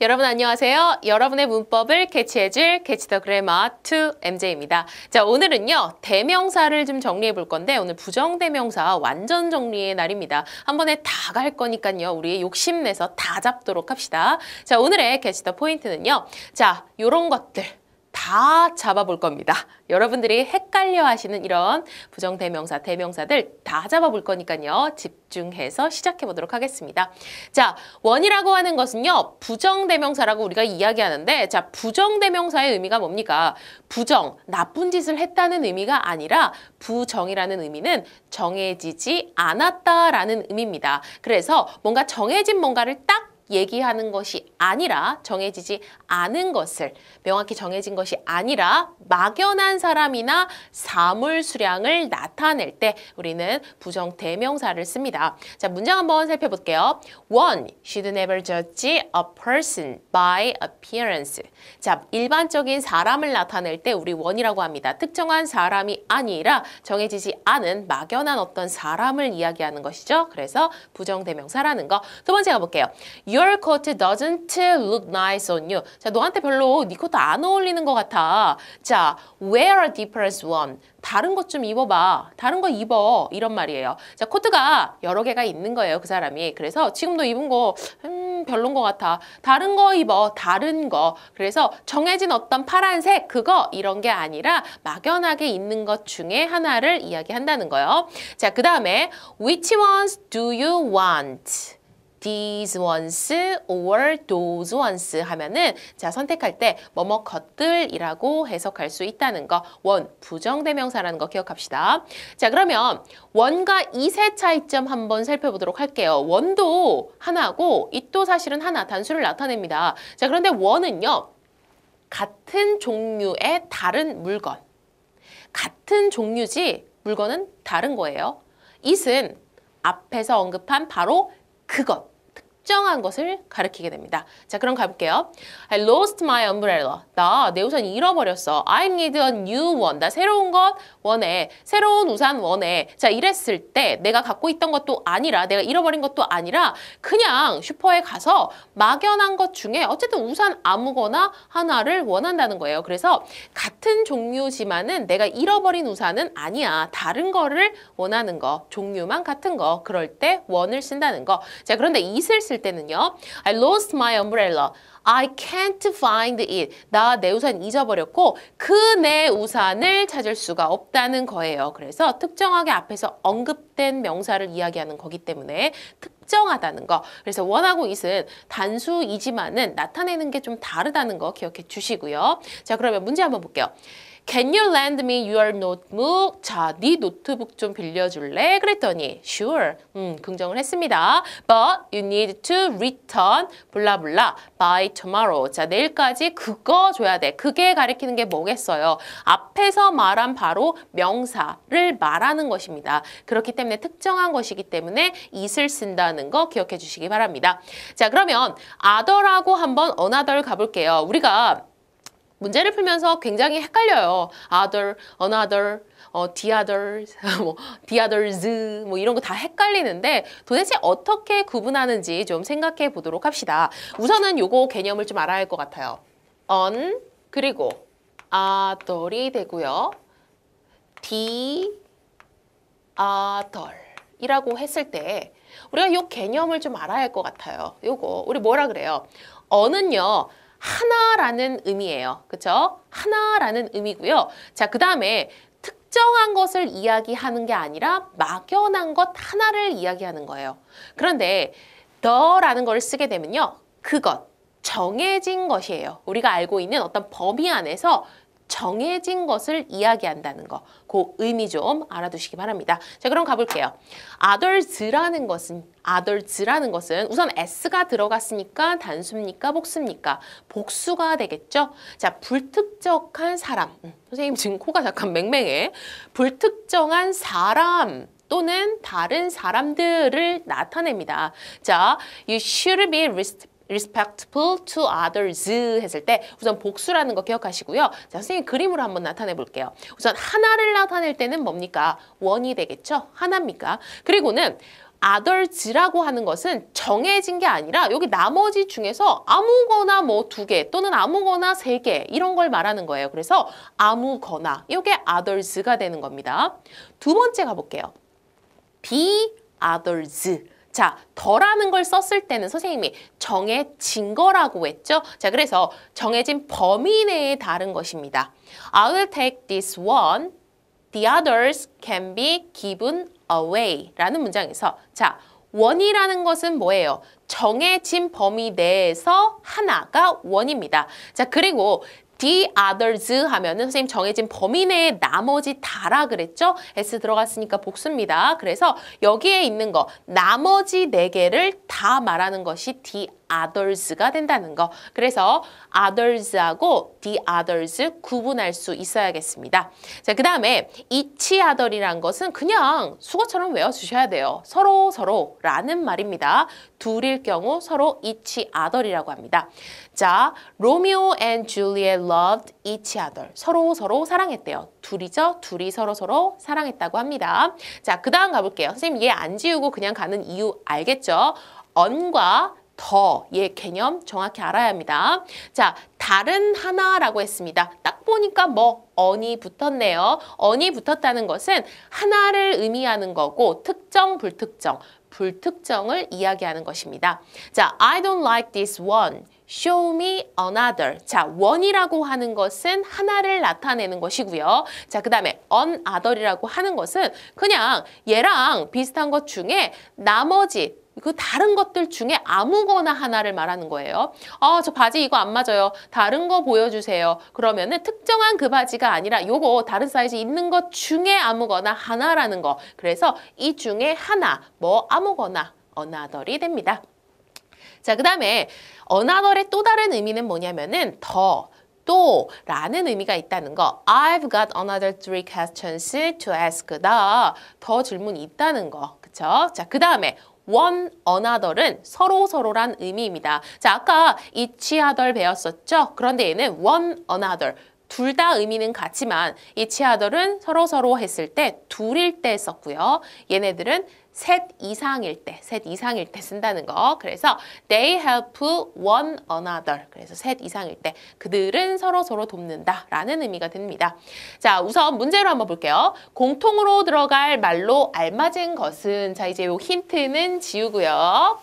여러분 안녕하세요. 여러분의 문법을 캐치해줄 캐치 더 그래머 2 MJ입니다. 자, 오늘은요. 대명사를 좀 정리해 볼 건데 오늘 부정대명사 완전 정리의 날입니다. 한 번에 다 갈 거니까요. 우리 욕심내서 다 잡도록 합시다. 자, 오늘의 캐치 더 포인트는요. 자, 요런 것들 다 잡아볼 겁니다. 여러분들이 헷갈려 하시는 이런 부정대명사, 대명사들 다 잡아볼 거니까요. 집중해서 시작해 보도록 하겠습니다. 자, 원이라고 하는 것은요. 부정대명사라고 우리가 이야기하는데 자, 부정대명사의 의미가 뭡니까? 부정, 나쁜 짓을 했다는 의미가 아니라 부정이라는 의미는 정해지지 않았다라는 의미입니다. 그래서 뭔가 정해진 뭔가를 딱 얘기하는 것이 아니라 정해지지 않은 것을 명확히 정해진 것이 아니라 막연한 사람이나 사물 수량을 나타낼 때 우리는 부정대명사를 씁니다. 자, 문장 한번 살펴볼게요. 1. Should never judge a person by appearance. 자, 일반적인 사람을 나타낼 때 우리 원이라고 합니다. 특정한 사람이 아니라 정해지지 않은 막연한 어떤 사람을 이야기하는 것이죠. 그래서 부정대명사라는 거. 두 번째 가볼게요. Your coat doesn't look nice on you. 자, 너한테 별로 네 코트 안 어울리는 것 같아. 자, wear a different one. 다른 것 좀 입어봐. 다른 거 입어. 이런 말이에요. 자, 코트가 여러 개가 있는 거예요. 그 사람이. 그래서 지금 너 입은 거 별론 것 같아. 다른 거 입어. 다른 거. 그래서 정해진 어떤 파란색 그거 이런 게 아니라 막연하게 있는 것 중에 하나를 이야기한다는 거예요. 자, 그 다음에 which ones do you want? These ones or those ones 하면은 자, 선택할 때 뭐뭐 것들이라고 해석할 수 있다는 거. 원, 부정대명사라는 거 기억합시다. 자, 그러면 원과 it의 차이점 한번 살펴보도록 할게요. 원도 하나고 it도 사실은 하나, 단수를 나타냅니다. 자, 그런데 원은요. 같은 종류의 다른 물건. 같은 종류지 물건은 다른 거예요. it은 앞에서 언급한 바로 그것, 특정한 것을 가리키게 됩니다. 자, 그럼 가볼게요. I lost my umbrella. 나 내 우산 잃어버렸어. I need a new one. 나 새로운 것 원해. 새로운 우산 원해. 자, 이랬을 때 내가 갖고 있던 것도 아니라 내가 잃어버린 것도 아니라 그냥 슈퍼에 가서 막연한 것 중에 어쨌든 우산 아무거나 하나를 원한다는 거예요. 그래서 같은 종류지만은 내가 잃어버린 우산은 아니야. 다른 거를 원하는 거. 종류만 같은 거. 그럴 때 원을 쓴다는 거. 자, 그런데 it을 쓸 때는요. I lost my umbrella. I can't find it. 나 내 우산 잊어버렸고 그 내 우산을 찾을 수가 없다는 거예요. 그래서 특정하게 앞에서 언급된 명사를 이야기하는 거기 때문에 특정하다는 거. 그래서 원하고 it은 단수이지만은 나타내는 게 좀 다르다는 거 기억해 주시고요. 자, 그러면 문제 한번 볼게요. Can you lend me your notebook? 자, 네 노트북 좀 빌려줄래? 그랬더니 sure, 긍정을 했습니다. But you need to return 블라블라 by tomorrow. 자, 내일까지 그거 줘야 돼. 그게 가리키는 게 뭐겠어요? 앞에서 말한 바로 명사를 말하는 것입니다. 그렇기 때문에 특정한 것이기 때문에 it을 쓴다는 거 기억해 주시기 바랍니다. 자, 그러면 other라고 한번 another 가볼게요. 우리가 문제를 풀면서 굉장히 헷갈려요. other, another, the others, the others, 이런 거 다 헷갈리는데 도대체 어떻게 구분하는지 좀 생각해 보도록 합시다. 우선은 요거 개념을 좀 알아야 할 것 같아요. on, 그리고 other이 되고요. the other 이라고 했을 때 우리가 요 개념을 좀 알아야 할 것 같아요. 요거, 우리 뭐라 그래요? on은요. 하나라는 의미예요. 그쵸? 하나라는 의미고요. 자, 그 다음에 특정한 것을 이야기하는 게 아니라 막연한 것 하나를 이야기하는 거예요. 그런데 the라는 걸 쓰게 되면요. 그것, 정해진 것이에요. 우리가 알고 있는 어떤 범위 안에서 정해진 것을 이야기한다는 거. 그 의미 좀 알아두시기 바랍니다. 자, 그럼 가볼게요. others라는 것은 우선 s가 들어갔으니까 단수입니까? 복수입니까? 복수가 되겠죠? 자, 불특정한 사람. 선생님 지금 코가 잠깐 맹맹해. 불특정한 사람. 또는 다른 사람들을 나타냅니다. 자, you should be respectful to others 했을 때 우선 복수라는 거 기억하시고요. 자, 선생님 그림으로 한번 나타내 볼게요. 우선 하나를 나타낼 때는 뭡니까? 원이 되겠죠? 하나입니까? 그리고는 others라고 하는 것은 정해진 게 아니라 여기 나머지 중에서 아무거나 뭐 2개 또는 아무거나 3개 이런 걸 말하는 거예요. 그래서 아무거나 이게 others가 되는 겁니다. 두 번째 가볼게요. be others. 자, 더라는 걸 썼을 때는 선생님이 정해진 거라고 했죠. 자, 그래서 정해진 범위 내에 다른 것입니다. I'll take this one. The others can be given away 라는 문장에서 자, 원이라는 것은 뭐예요? 정해진 범위 내에서 하나가 원입니다. 자, 그리고 the others 하면은 선생님 정해진 범위 내에 나머지 다라 그랬죠? S 들어갔으니까 복수입니다. 그래서 여기에 있는 거 나머지 4개를 다 말하는 것이 the others가 된다는 거. 그래서 others하고 the others 구분할 수 있어야겠습니다. 자, 그 다음에 each other이란 것은 그냥 수거처럼 외워주셔야 돼요. 서로라는 말입니다. 둘일 경우 서로 each other이라고 합니다. 자, Romeo and Juliet loved each other. 서로 사랑했대요. 둘이죠? 둘이 서로 사랑했다고 합니다. 자, 그 다음 가볼게요. 선생님 얘 안 지우고 그냥 가는 이유 알겠죠? on과 더의 개념 정확히 알아야 합니다. 자, 다른 하나라고 했습니다. 딱 보니까 뭐 on이 붙었네요. on이 붙었다는 것은 하나를 의미하는 거고 특정, 불특정을 이야기하는 것입니다. 자, I don't like this one. Show me another. 자, one이라고 하는 것은 하나를 나타내는 것이고요. 자, 그 다음에 another이라고 하는 것은 그냥 얘랑 비슷한 것 중에 나머지 그 다른 것들 중에 아무거나 하나를 말하는 거예요. 저 바지 이거 안 맞아요. 다른 거 보여주세요. 그러면은 특정한 그 바지가 아니라 요거 다른 사이즈 있는 것 중에 아무거나 하나라는 거. 그래서 이 중에 하나, 뭐 아무거나 another이 됩니다. 자, 그 다음에 another의 또 다른 의미는 뭐냐면은 더, 또 라는 의미가 있다는 거. I've got another 3 questions to ask. 더 질문이 있다는 거. 그쵸? 자, 그 다음에 one another은 서로란 의미입니다. 자, 아까 each other 배웠었죠? 그런데 얘는 one another. 둘 다 의미는 같지만 each other은 서로 했을 때 둘일 때 썼고요. 얘네들은 셋 이상일 때 쓴다는 거. 그래서 they help one another. 그래서 셋 이상일 때 그들은 서로 돕는다 라는 의미가 됩니다. 자, 우선 문제로 한번 볼게요. 공통으로 들어갈 말로 알맞은 것은 자, 이제 요 힌트는 지우고요.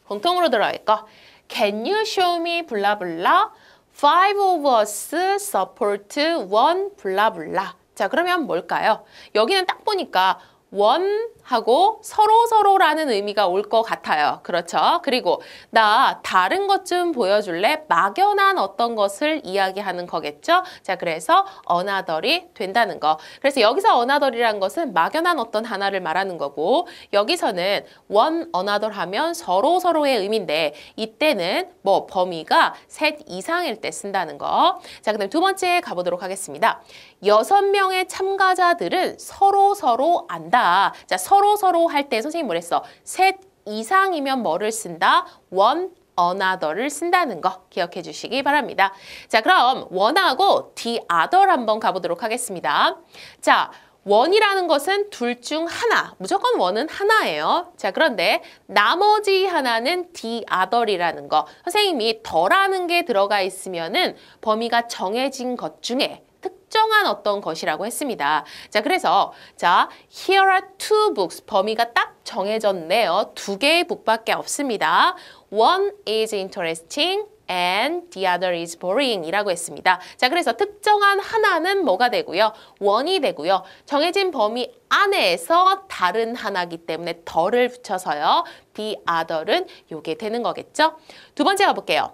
공통으로 들어갈 거. Can you show me 블라블라? Five of us support one 블라블라. 자, 그러면 뭘까요? 여기는 딱 보니까 원하고 서로라는 의미가 올 것 같아요. 그렇죠? 그리고 나 다른 것 좀 보여줄래? 막연한 어떤 것을 이야기하는 거겠죠? 자, 그래서 another이 된다는 거. 그래서 여기서 another이라는 것은 막연한 어떤 하나를 말하는 거고 여기서는 one another 하면 서로의 의미인데 이때는 뭐 범위가 셋 이상일 때 쓴다는 거. 자, 그다음 두 번째 가보도록 하겠습니다. 6명의 참가자들은 서로 안다. 자, 서로 할 때 선생님 뭐랬어? 셋 이상이면 뭐를 쓴다? one another를 쓴다는 거 기억해 주시기 바랍니다. 자, 그럼 one하고 the other 한번 가보도록 하겠습니다. 자, one이라는 것은 둘 중 하나, 무조건 one은 하나예요. 자, 그런데 나머지 하나는 the other이라는 거. 선생님이 더라는 게 들어가 있으면은 범위가 정해진 것 중에 특정한 어떤 것이라고 했습니다. 자, 그래서 자, here are 2 books. 범위가 딱 정해졌네요. 2개의 북밖에 없습니다. One is interesting and the other is boring 이라고 했습니다. 자, 그래서 특정한 하나는 뭐가 되고요? one이 되고요. 정해진 범위 안에서 다른 하나이기 때문에 더를 붙여서요. the other은 요게 되는 거겠죠? 두 번째 가볼게요.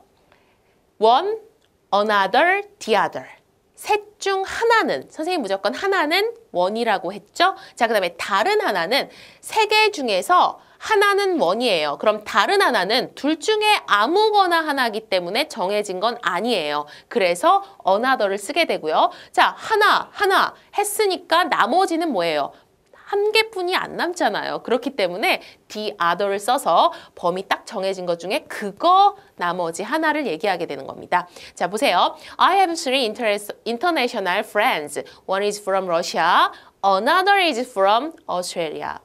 one, another, the other. 셋 중 하나는, 선생님 무조건 하나는 one이라고 했죠? 자, 그 다음에 다른 하나는 3개 중에서 하나는 one이에요. 그럼 다른 하나는 둘 중에 아무거나 하나이기 때문에 정해진 건 아니에요. 그래서 another를 쓰게 되고요. 자, 하나 했으니까 나머지는 뭐예요? 한 개뿐이 안 남잖아요. 그렇기 때문에 the other를 써서 범위 딱 정해진 것 중에 그거 나머지 하나를 얘기하게 되는 겁니다. 자, 보세요. I have 3 international friends. One is from Russia. Another is from Australia.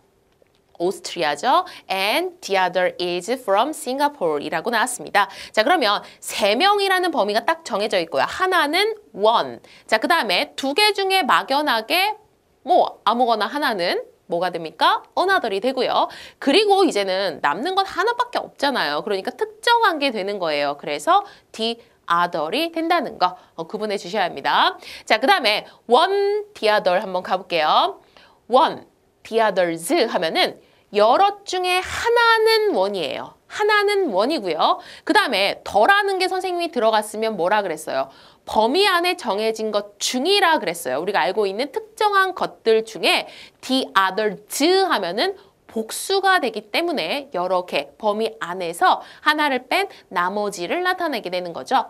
오스트리아죠. And the other is from Singapore 이라고 나왔습니다. 자, 그러면 3명이라는 범위가 딱 정해져 있고요. 하나는 one. 자, 그 다음에 2개 중에 막연하게 뭐 아무거나 하나는 뭐가 됩니까? another이 되고요. 그리고 이제는 남는 건 하나밖에 없잖아요. 그러니까 특정한 게 되는 거예요. 그래서 the other이 된다는 거 구분해 주셔야 합니다. 자, 그 다음에 one, the other 한번 가볼게요. one, the others 하면은 여럿 중에 하나는 원이에요. 하나는 원이고요. 그 다음에 더라는 게 선생님이 들어갔으면 뭐라 그랬어요? 범위 안에 정해진 것 중이라 그랬어요. 우리가 알고 있는 특정한 것들 중에 the others 하면은 복수가 되기 때문에 여러 개 범위 안에서 하나를 뺀 나머지를 나타내게 되는 거죠.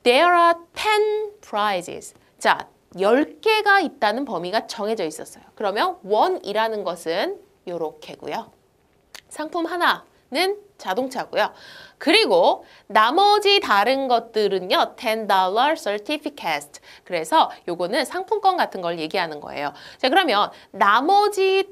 There are 10 prizes. 자, 10개가 있다는 범위가 정해져 있었어요. 그러면 one이라는 것은 요렇게고요. 상품 하나는 자동차고요. 그리고 나머지 다른 것들은요. $10 certificate. 그래서 요거는 상품권 같은 걸 얘기하는 거예요. 자, 그러면 나머지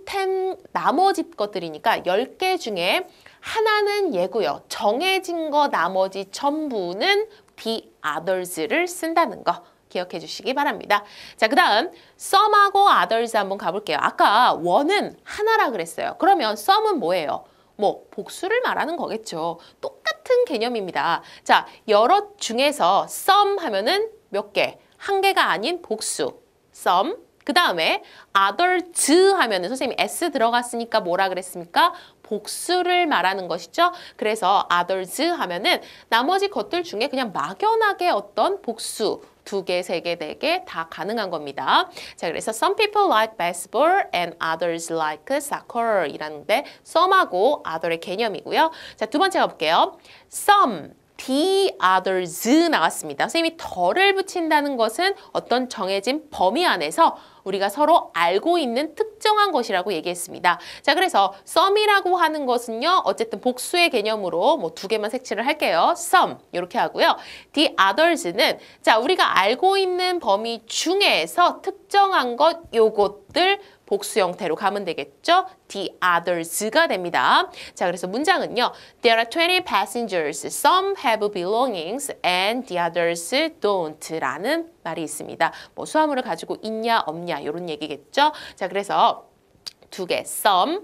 것들이니까 10개 중에 하나는 얘고요. 정해진 거 나머지 전부는 the others를 쓴다는 거. 기억해 주시기 바랍니다. 자, 그 다음 some하고 others 한번 가볼게요. 아까 one은 하나라 그랬어요. 그러면 some은 뭐예요? 뭐 복수를 말하는 거겠죠. 똑같은 개념입니다. 자, 여럿 중에서 some 하면은 몇 개? 한 개가 아닌 복수. some. 그 다음에 others 하면은 선생님이 s 들어갔으니까 뭐라 그랬습니까? 복수를 말하는 것이죠. 그래서 others 하면은 나머지 것들 중에 그냥 막연하게 어떤 복수 2개, 3개, 4개 다 가능한 겁니다. 자, 그래서 some people like basketball and others like soccer 이라는데 some하고 other의 개념이고요. 자, 두 번째 가볼게요. some, the others 나왔습니다. 선생님이 더를 붙인다는 것은 어떤 정해진 범위 안에서 우리가 서로 알고 있는 특정한 것이라고 얘기했습니다. 자, 그래서 some이라고 하는 것은요. 어쨌든 복수의 개념으로 뭐 2개만 색칠을 할게요. some 이렇게 하고요. the others는 자, 우리가 알고 있는 범위 중에서 특정한 것 요것들 복수 형태로 가면 되겠죠? The others가 됩니다. 자, 그래서 문장은요. There are 20 passengers. Some have belongings and the others don't 라는 말이 있습니다. 뭐 수화물을 가지고 있냐 없냐 이런 얘기겠죠? 자, 그래서 2개 some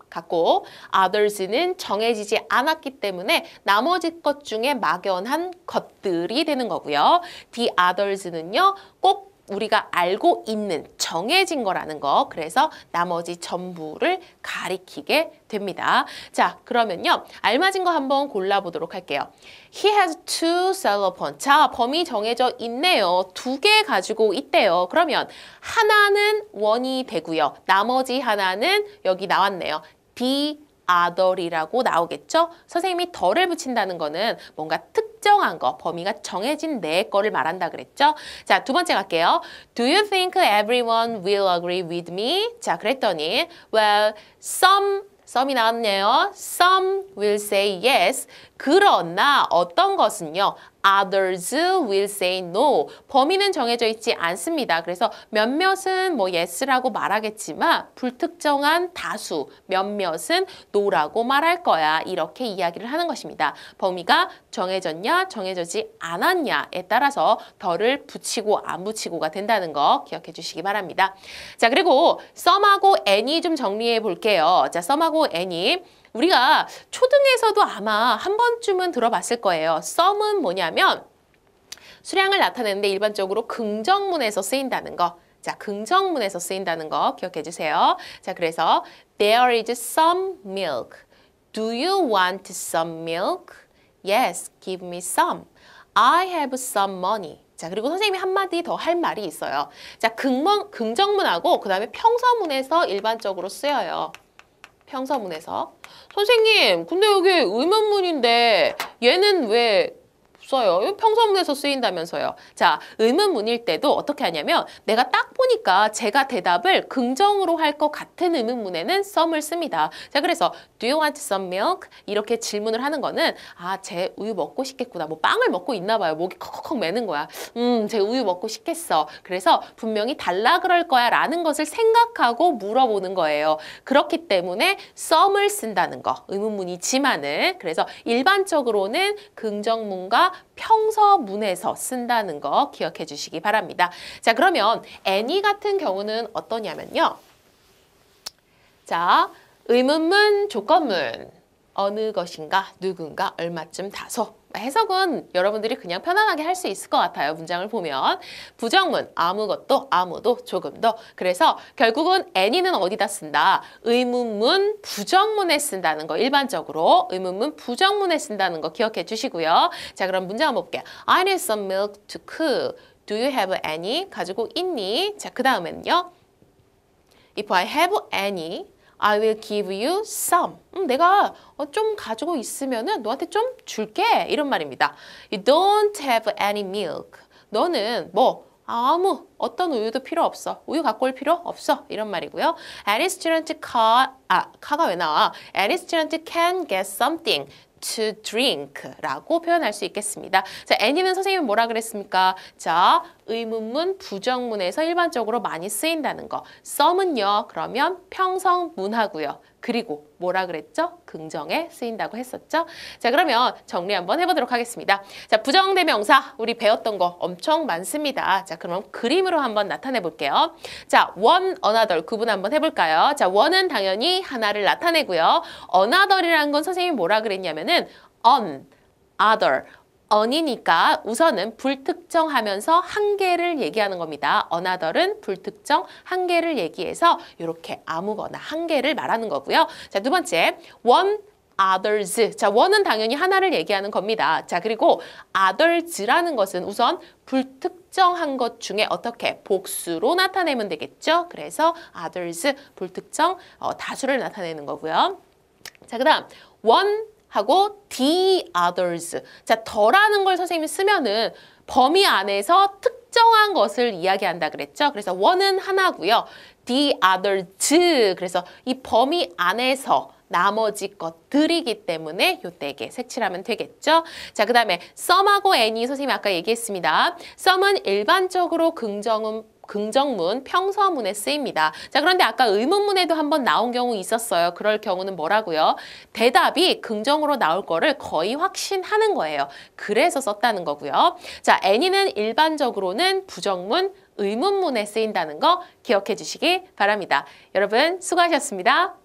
갖고 others는 정해지지 않았기 때문에 나머지 것 중에 막연한 것들이 되는 거고요. The others는요. 꼭 우리가 알고 있는 정해진 거라는 거. 그래서 나머지 전부를 가리키게 됩니다. 자, 그러면요. 알맞은 거 한번 골라보도록 할게요. He has 2 cello phones. 자, 범위 정해져 있네요. 2개 가지고 있대요. 그러면 하나는 원이 되고요. 나머지 하나는 여기 나왔네요. the other이라고 나오겠죠? 선생님이 더를 붙인다는 거는 뭔가 특정한 거, 범위가 정해진 내 거를 말한다 그랬죠? 자, 두 번째 갈게요. Do you think everyone will agree with me? 자, 그랬더니 well, some이 나왔네요. Some will say yes. 그러나 어떤 것은요. Others will say no. 범위는 정해져 있지 않습니다. 그래서 몇몇은 뭐 yes라고 말하겠지만 불특정한 다수, 몇몇은 no라고 말할 거야. 이렇게 이야기를 하는 것입니다. 범위가 정해졌냐, 정해지지 않았냐에 따라서 덜을 붙이고 안 붙이고가 된다는 거 기억해 주시기 바랍니다. 자, 그리고 some하고 any 좀 정리해 볼게요. 자, some하고 any. 우리가 초등에서도 아마 한 번쯤은 들어봤을 거예요. some은 뭐냐면 수량을 나타내는데 일반적으로 긍정문에서 쓰인다는 거. 자, 긍정문에서 쓰인다는 거 기억해 주세요. 자, 그래서 there is some milk. Do you want some milk? Yes, give me some. I have some money. 자, 그리고 선생님이 한마디 더 할 말이 있어요. 자, 긍정문하고 그 다음에 평서문에서 일반적으로 쓰여요. 평서문에서. 선생님, 근데 여기 의문문인데 얘는 왜 없어요. 이거 평서문에서 쓰인다면서요. 자, 의문문일 때도 어떻게 하냐면 내가 딱 보니까 제가 대답을 긍정으로 할 것 같은 의문문에는 some을 씁니다. 자, 그래서 do you want some milk? 이렇게 질문을 하는 거는 아, 쟤 우유 먹고 싶겠구나. 뭐 빵을 먹고 있나 봐요. 목이 컥컥 매는 거야. 쟤 우유 먹고 싶겠어. 그래서 분명히 달라 그럴 거야 라는 것을 생각하고 물어보는 거예요. 그렇기 때문에 some을 쓴다는 거. 의문문이지만은 그래서 일반적으로는 긍정문과 평서문에서 쓴다는 거 기억해 주시기 바랍니다. 자, 그러면 any 같은 경우는 어떠냐면요. 자, 의문문, 조건문. 어느 것인가, 누군가, 얼마쯤, 다소. 해석은 여러분들이 그냥 편안하게 할 수 있을 것 같아요. 문장을 보면. 부정문, 아무것도, 아무도, 조금도. 그래서 결국은 any는 어디다 쓴다? 의문문, 부정문에 쓴다는 거. 일반적으로 의문문, 부정문에 쓴다는 거 기억해 주시고요. 자, 그럼 문장 한번 볼게요. I need some milk to cook. Do you have any? 가지고 있니? 자, 그 다음에는요. If I have any, I will give you some. 내가 좀 가지고 있으면은 너한테 좀 줄게. 이런 말입니다. You don't have any milk. 너는 뭐 아무 어떤 우유도 필요 없어. 우유 갖고 올 필요 없어. 이런 말이고요. Any student 카가 왜 나와? Any student can get something to drink 라고 표현할 수 있겠습니다. 자, any는 선생님은 뭐라 그랬습니까? 자, 의문문, 부정문에서 일반적으로 많이 쓰인다는 거. some은요, 그러면 평성문하고요. 그리고 뭐라 그랬죠? 긍정에 쓰인다고 했었죠? 자, 그러면 정리 한번 해보도록 하겠습니다. 자, 부정대명사 우리 배웠던 거 엄청 많습니다. 자, 그럼 그림으로 한번 나타내 볼게요. 자, one, another 구분 한번 해볼까요? 자, one은 당연히 하나를 나타내고요. another이라는 건 선생님이 뭐라 그랬냐면은 on, other, on이니까 우선은 불특정하면서 한 개를 얘기하는 겁니다. another은 불특정 한 개를 얘기해서 이렇게 아무거나 한 개를 말하는 거고요. 자, 두 번째 one, others. 자, one은 당연히 하나를 얘기하는 겁니다. 자, 그리고 others라는 것은 우선 불특정한 것 중에 어떻게 복수로 나타내면 되겠죠? 그래서 others 불특정 다수를 나타내는 거고요. 자, 그다음 one 하고 the others. 자, 더라는 걸 선생님이 쓰면은 범위 안에서 특정한 것을 이야기한다 그랬죠? 그래서 one은 하나고요. the others. 그래서 이 범위 안에서 나머지 것들이기 때문에 요때 게 색칠하면 되겠죠? 자, 그 다음에 some하고 any 선생님이 아까 얘기했습니다. some은 일반적으로 긍정문, 평서문에 쓰입니다. 자, 그런데 아까 의문문에도 한번 나온 경우 있었어요. 그럴 경우는 뭐라고요? 대답이 긍정으로 나올 거를 거의 확신하는 거예요. 그래서 썼다는 거고요. 자, any는 일반적으로는 부정문, 의문문에 쓰인다는 거 기억해 주시기 바랍니다. 여러분 수고하셨습니다.